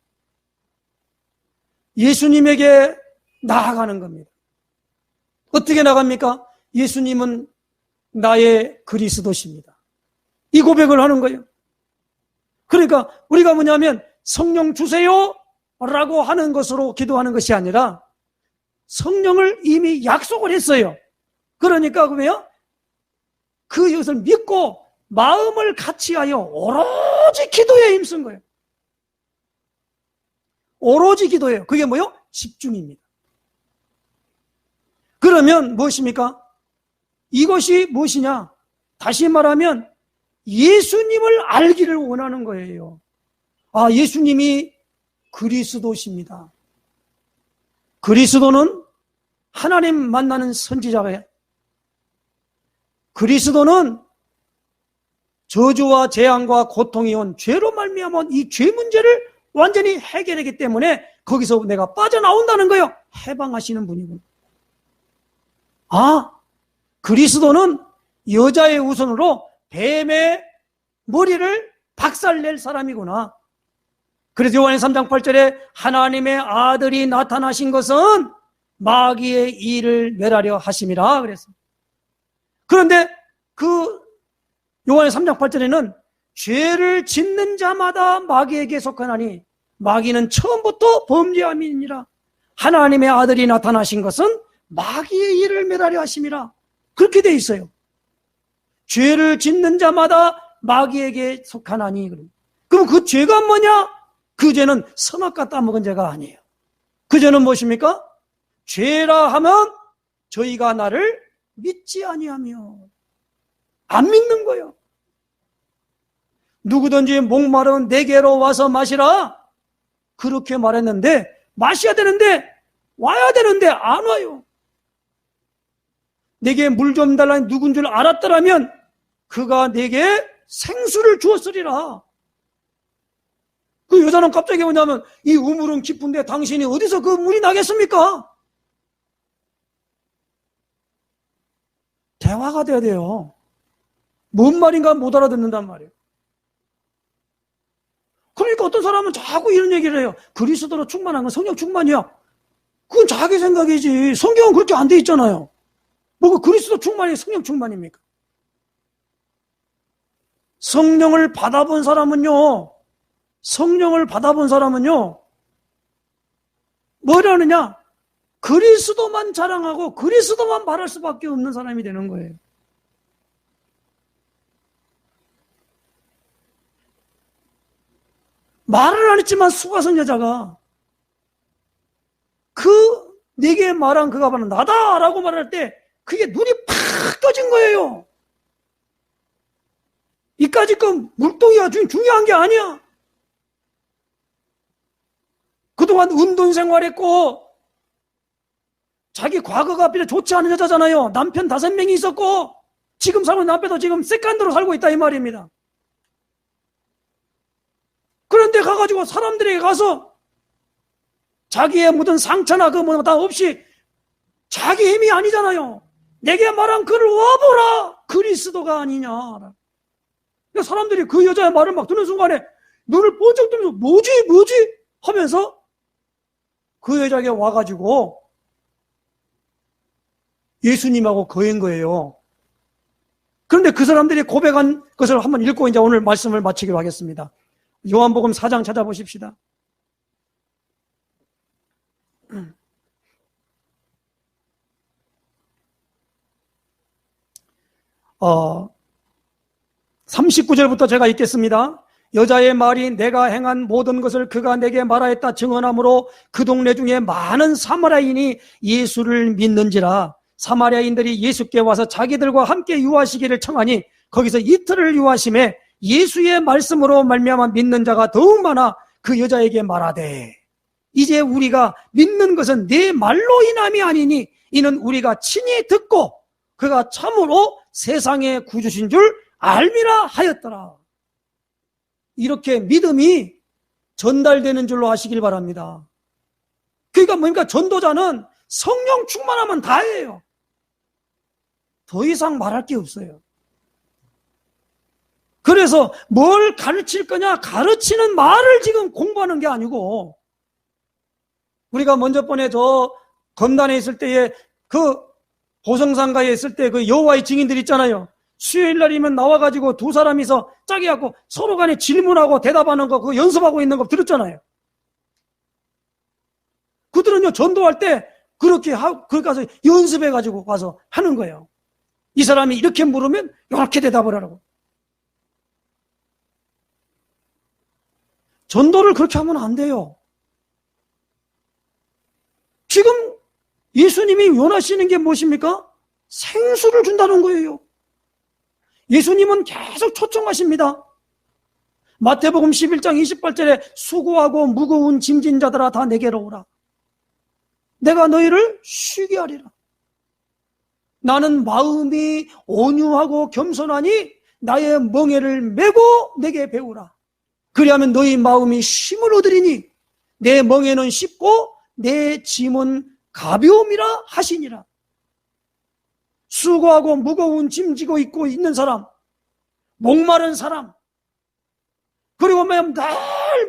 예수님에게 나아가는 겁니다. 어떻게 나갑니까? 예수님은 나의 그리스도십니다. 이 고백을 하는 거예요. 그러니까 우리가 뭐냐면 성령 주세요 라고 하는 것으로 기도하는 것이 아니라 성령을 이미 약속을 했어요. 그러니까 그러면 그것을 믿고 마음을 같이하여 오로지 기도에 힘쓴 거예요. 오로지 기도예요. 그게 뭐요? 집중입니다. 그러면 무엇입니까? 이것이 무엇이냐? 다시 말하면 예수님을 알기를 원하는 거예요. 예수님이 그리스도십니다. 그리스도는 하나님 만나는 선지자예요. 그리스도는 저주와 재앙과 고통이 온 죄로 말미암은 이 죄 문제를 완전히 해결하기 때문에 거기서 내가 빠져나온다는 거예요. 해방하시는 분이군. 그리스도는 여자의 우선으로 뱀의 머리를 박살낼 사람이구나. 그래서 요한의 3장 8절에 하나님의 아들이 나타나신 것은 마귀의 일을 멸하려 하심이라 그랬습니다. 그런데 그 요한의 3장 8절에는 죄를 짓는 자마다 마귀에게 속하나니 마귀는 처음부터 범죄함이니라. 하나님의 아들이 나타나신 것은 마귀의 일을 멸하려 하심이라. 그렇게 돼 있어요. 죄를 짓는 자마다 마귀에게 속하나니. 그럼 그 죄가 뭐냐? 그 죄는 선악과 따먹은 죄가 아니에요. 그 죄는 무엇입니까? 죄라 하면 저희가 나를 믿지 아니하며. 안 믿는 거예요. 누구든지 목마른 내게로 와서 마시라 그렇게 말했는데, 마셔야 되는데, 와야 되는데 안 와요. 내게 물 좀 달라는 누군 줄 알았더라면 그가 내게 생수를 주었으리라. 그 여자는 갑자기 뭐냐면 이 우물은 깊은데 당신이 어디서 그 물이 나겠습니까? 대화가 돼야 돼요. 뭔 말인가 못 알아듣는단 말이에요. 그러니까 어떤 사람은 자꾸 이런 얘기를 해요. 그리스도로 충만한 건 성령 충만이야. 그건 자기 생각이지. 성경은 그렇게 안 돼 있잖아요. 뭐가 그리스도 충만이 성령 충만입니까? 성령을 받아본 사람은요, 뭐라느냐? 그리스도만 자랑하고 그리스도만 말할 수밖에 없는 사람이 되는 거예요. 말을 안 했지만 수가성 여자가 내게 말한 그가 바로 나다라고 말할 때 그게 눈이 팍 떠진 거예요. 이까짓 건 물동이가 중요한 게 아니야. 그동안 은둔 생활했고 자기 과거가 비록 좋지 않은 여자잖아요. 남편 5명이 있었고 지금 사는 남편도 지금 세컨드로 살고 있다 이 말입니다. 그런데 가가지고 사람들에게 가서 자기의 묻은 상처나 그 뭐 다 없이 자기 힘이 아니잖아요. 내게 말한 그를 와보라. 그리스도가 아니냐. 그러니까 사람들이 그 여자의 말을 막 듣는 순간에 눈을 번쩍 뜨면서 뭐지 하면서 그 여자에게 와가지고 예수님하고 거인 거예요. 그런데 그 사람들이 고백한 것을 한번 읽고 이제 오늘 말씀을 마치기로 하겠습니다. 요한복음 4장 찾아보십시다. 39절부터 제가 읽겠습니다. 여자의 말이 내가 행한 모든 것을 그가 내게 말하였다 증언하므로 그 동네 중에 많은 사마리아인이 예수를 믿는지라. 사마리아인들이 예수께 와서 자기들과 함께 유하시기를 청하니 거기서 이틀을 유하심에 예수의 말씀으로 말미암아 믿는 자가 더욱 많아 그 여자에게 말하되 이제 우리가 믿는 것은 네 말로 인함이 아니니 이는 우리가 친히 듣고 그가 참으로 세상의 구주신 줄 알미라 하였더라. 이렇게 믿음이 전달되는 줄로 아시길 바랍니다. 그러니까 뭡니까? 전도자는 성령 충만하면 다예요. 더 이상 말할 게 없어요. 그래서 뭘 가르칠 거냐? 가르치는 말을 지금 공부하는 게 아니고, 우리가 먼저 번에 저 검단에 있을 때에 그 보성상가에 있을 때 그 여호와의 증인들 있잖아요. 수요일 날이면 나와가지고 두 사람이서 짝이 갖고 서로 간에 질문하고 대답하는 거, 그거 연습하고 있는 거 들었잖아요. 그들은요, 전도할 때 그렇게 가서 연습해가지고 와서 하는 거예요. 이 사람이 이렇게 물으면 이렇게 대답을 하라고. 전도를 그렇게 하면 안 돼요. 지금 예수님이 원하시는 게 무엇입니까? 생수를 준다는 거예요. 예수님은 계속 초청하십니다. 마태복음 11장 28절에 수고하고 무거운 짐진 자들아 다 내게로 오라. 내가 너희를 쉬게 하리라. 나는 마음이 온유하고 겸손하니 나의 멍에를 메고 내게 배우라. 그리하면 너희 마음이 쉼을 얻으리니 내 멍에는 쉽고 내 짐은 가벼움이라 하시니라. 수고하고 무거운 짐 지고 있고 있는 사람, 목마른 사람, 그리고 매일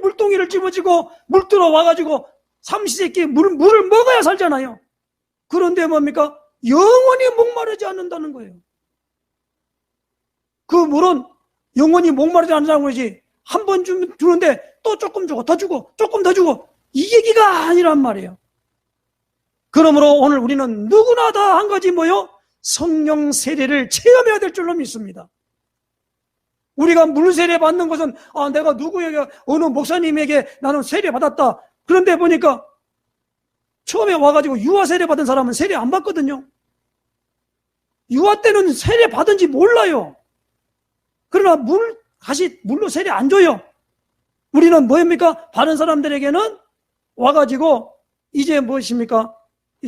물동이를 집어지고 물 들어와가지고 삼시세끼 물을 먹어야 살잖아요. 그런데 뭡니까? 영원히 목마르지 않는다는 거예요. 그 물은 영원히 목마르지 않는다는 거지. 한 번 주는데 또 조금 주고 더 주고 조금 더 주고, 이 얘기가 아니란 말이에요. 그러므로 오늘 우리는 누구나 다 한 가지 뭐요? 성령 세례를 체험해야 될 줄로 믿습니다. 우리가 물 세례 받는 것은 내가 누구에게 어느 목사님에게 나는 세례 받았다. 그런데 보니까 처음에 와가지고 유아 세례 받은 사람은 세례 안 받거든요. 유아 때는 세례 받은지 몰라요. 그러나 물로 세례 안 줘요. 우리는 뭐입니까? 받은 사람들에게는 와가지고 이제 무엇입니까?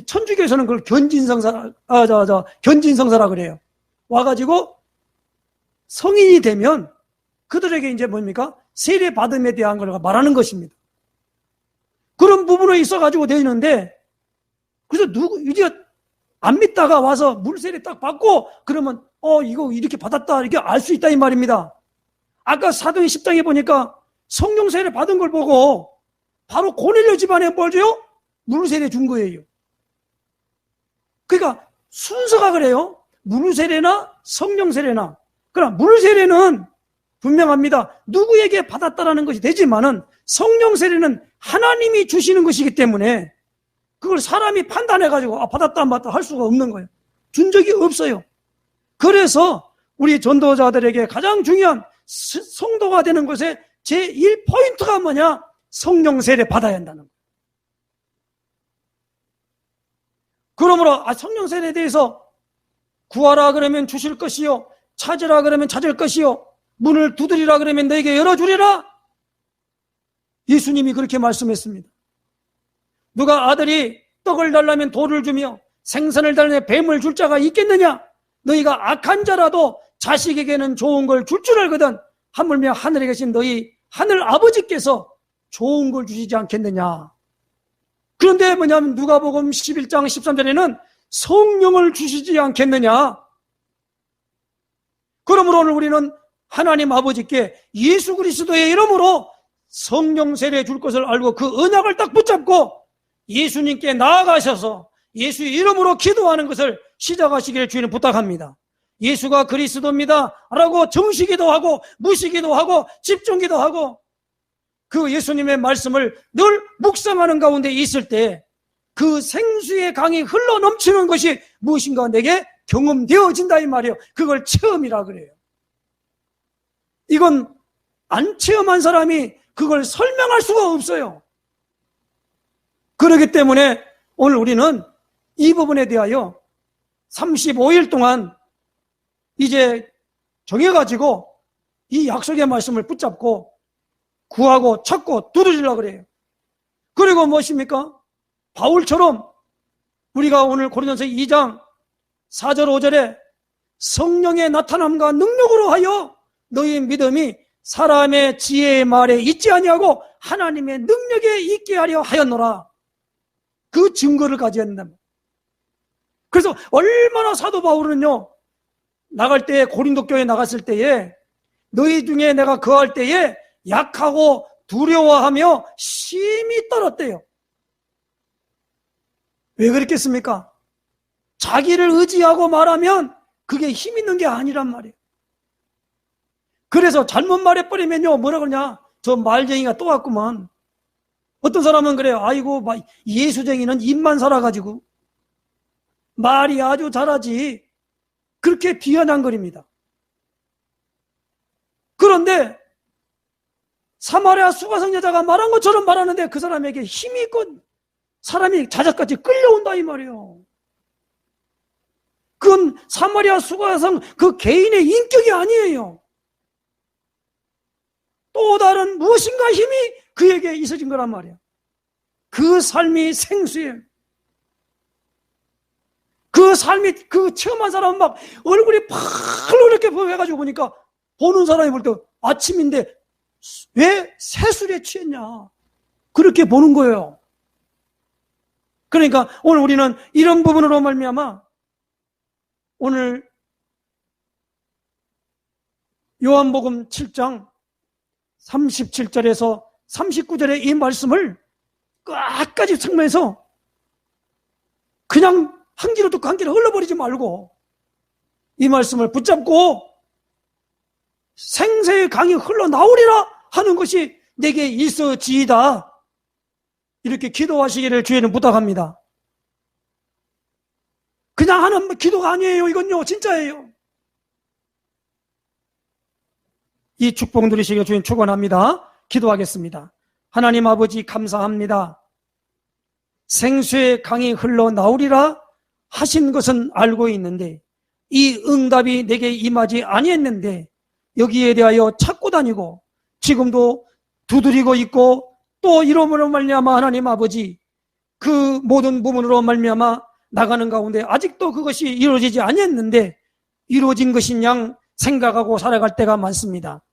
천주교에서는 그걸 견진성사라 그래요. 와가지고 성인이 되면 그들에게 이제 뭡니까? 세례 받음에 대한 걸 말하는 것입니다. 그런 부분에 있어가지고 되는데, 그래서 이제 안 믿다가 와서 물 세례 딱 받고 그러면 이거 이렇게 받았다 이렇게 알 수 있다 이 말입니다. 아까 사도행 10장에 보니까 성령 세례 받은 걸 보고 바로 고넬료 집안에 뭘 줘요? 물 세례 준 거예요. 그러니까 순서가 그래요. 물 세례나 성령 세례나. 그러나 물 세례는 분명합니다. 누구에게 받았다라는 것이 되지만은 성령 세례는 하나님이 주시는 것이기 때문에 그걸 사람이 판단해가지고 받았다 안 받았다 할 수가 없는 거예요. 준 적이 없어요. 그래서 우리 전도자들에게 가장 중요한 성도가 되는 것의 제1포인트가 뭐냐? 성령 세례 받아야 한다는 거예요. 그러므로 성령 세례에 대해서 구하라 그러면 주실 것이요, 찾으라 그러면 찾을 것이요, 문을 두드리라 그러면 너에게 열어주리라. 예수님이 그렇게 말씀했습니다. 누가 아들이 떡을 달라면 돌을 주며 생선을 달라면 뱀을 줄 자가 있겠느냐? 너희가 악한 자라도 자식에게는 좋은 걸 줄 줄 알거든 하물며 하늘에 계신 너희 하늘 아버지께서 좋은 걸 주시지 않겠느냐? 그런데 뭐냐면 누가복음 11장 13절에는 성령을 주시지 않겠느냐? 그러므로 오늘 우리는 하나님 아버지께 예수 그리스도의 이름으로 성령 세례 줄 것을 알고 그 언약을 딱 붙잡고 예수님께 나아가셔서 예수의 이름으로 기도하는 것을 시작하시기를 주님을 부탁합니다. 예수가 그리스도입니다 라고 정시기도 하고 무시기도 하고 집중기도 하고 그 예수님의 말씀을 늘 묵상하는 가운데 있을 때 그 생수의 강이 흘러 넘치는 것이 무엇인가 내게 경험되어진다 이 말이에요. 그걸 체험이라 그래요. 이건 안 체험한 사람이 그걸 설명할 수가 없어요. 그렇기 때문에 오늘 우리는 이 부분에 대하여 35일 동안 이제 정해가지고 이 약속의 말씀을 붙잡고 구하고 찾고 두드리려고 그래요. 그리고 무엇입니까? 바울처럼 우리가 오늘 고린도서 2장 4절 5절에 성령의 나타남과 능력으로 하여 너희 믿음이 사람의 지혜의 말에 있지 아니하고 하나님의 능력에 있게 하려 하였노라. 그 증거를 가져야 된다. 그래서 얼마나 사도 바울은요, 나갈 때에 고린도 교회에 나갔을 때에 너희 중에 내가 거할 때에 약하고 두려워하며 심히 떨었대요. 왜 그랬겠습니까? 자기를 의지하고 말하면 그게 힘 있는 게 아니란 말이에요. 그래서 잘못 말해버리면요, 뭐라 그러냐, 저 말쟁이가 또 왔구만. 어떤 사람은 그래요. 아이고, 예수쟁이는 입만 살아가지고 말이 아주 잘하지. 그렇게 비아냥거립니다. 그런데 사마리아 수가성 여자가 말한 것처럼 말하는데 그 사람에게 힘이 있고 사람이 자작같이 끌려온다 이 말이에요. 그건 사마리아 수가성 그 개인의 인격이 아니에요. 또 다른 무엇인가 힘이 그에게 있어진 거란 말이에요. 그 삶이 생수예요. 그 삶이, 그 체험한 사람은 막 얼굴이 파랗게 보여가지고 보니까 보는 사람이 볼 때 아침인데 왜 새술에 취했냐. 그렇게 보는 거예요. 그러니까 오늘 우리는 이런 부분으로 말미암아 오늘 요한복음 7장 37절에서 39절의 이 말씀을 끝까지 청매해서 그냥 한 귀로 듣고 한 귀로 흘러버리지 말고 이 말씀을 붙잡고 생사의 강이 흘러나오리라 하는 것이 내게 있어지이다. 이렇게 기도하시기를 주에는 부탁합니다. 그냥 하는 기도가 아니에요. 이건요, 진짜예요. 이 축복 누리시기를 주님 축원합니다. 기도하겠습니다. 하나님 아버지 감사합니다. 생수의 강이 흘러나오리라 하신 것은 알고 있는데 이 응답이 내게 임하지 아니했는데 여기에 대하여 찾고 다니고 지금도 두드리고 있고 또 이러므로 말미암아 하나님 아버지 그 모든 부분으로 말미암아 나가는 가운데 아직도 그것이 이루어지지 아니했는데 이루어진 것인 양 생각하고 살아갈 때가 많습니다.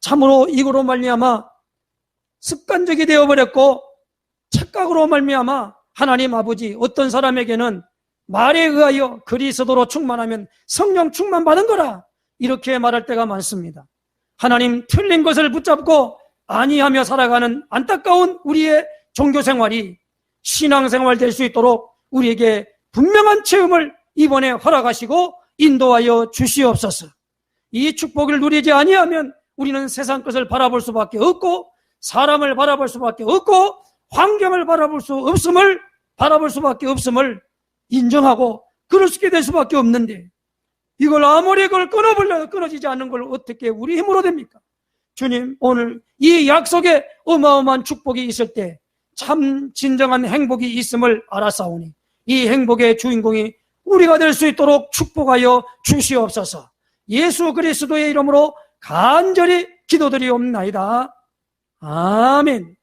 참으로 이거로 말미암아 습관적이 되어버렸고 착각으로 말미암아 하나님 아버지 어떤 사람에게는 말에 의하여 그리스도로 충만하면 성령 충만 받은 거라 이렇게 말할 때가 많습니다. 하나님 틀린 것을 붙잡고 아니하며 살아가는 안타까운 우리의 종교생활이 신앙생활 될 수 있도록 우리에게 분명한 체험을 이번에 허락하시고 인도하여 주시옵소서. 이 축복을 누리지 아니하면 우리는 세상 것을 바라볼 수밖에 없고 사람을 바라볼 수밖에 없고 환경을 바라볼 수밖에 없음을 인정하고 그럴 수 있게 될 수밖에 없는데 이걸 아무리 그걸 끊어지지 않는 걸 어떻게 우리 힘으로 됩니까? 주님, 오늘 이 약속에 어마어마한 축복이 있을 때 참 진정한 행복이 있음을 알았사오니 이 행복의 주인공이 우리가 될 수 있도록 축복하여 주시옵소서. 예수 그리스도의 이름으로 간절히 기도드리옵나이다. 아멘.